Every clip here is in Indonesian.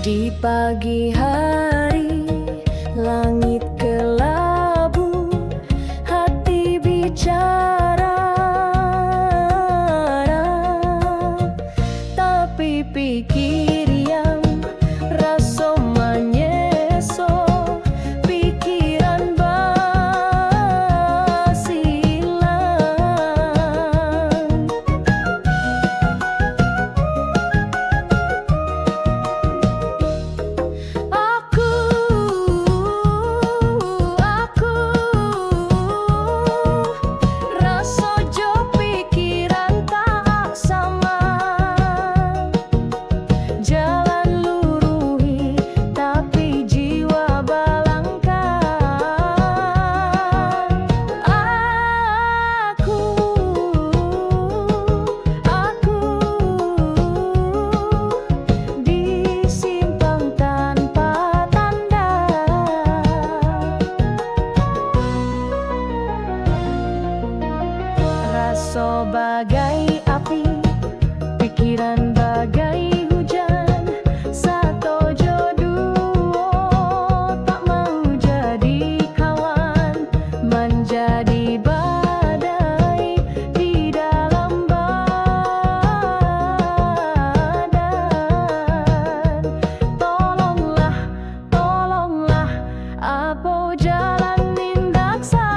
Di pagi hari, langit kelabu, hati bicara, tapi pikir yang rasa menyeso, pikiran basilan. Rasa jo pikiran tak sama, jalan luruhi tapi jiwa balangkan. Aku di simpang tanpa tanda. Rasa bagai api, pikiran bagai hujan, satu jodoh tak mau jadi kawan, menjadi badai di dalam badan. Tolonglah, tolonglah, apa jalan nindak salah.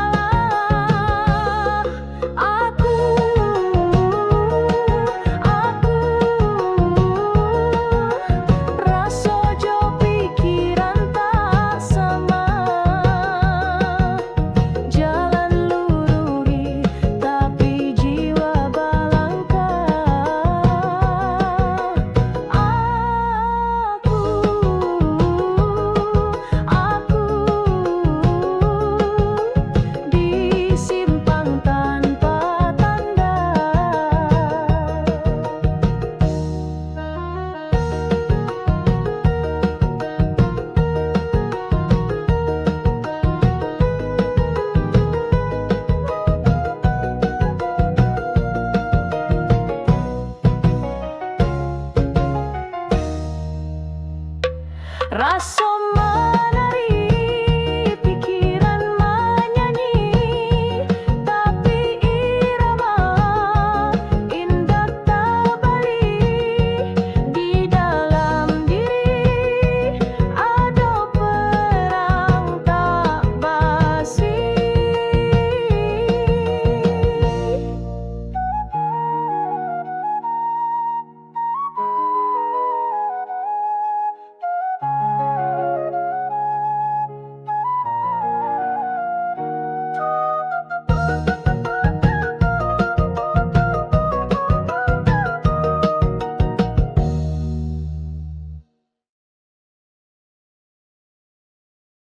Rasa jo pikiran tak sama, jalan luruhi tapi jiwa balangkan. Aku di simpang tanpa tanda. Rasa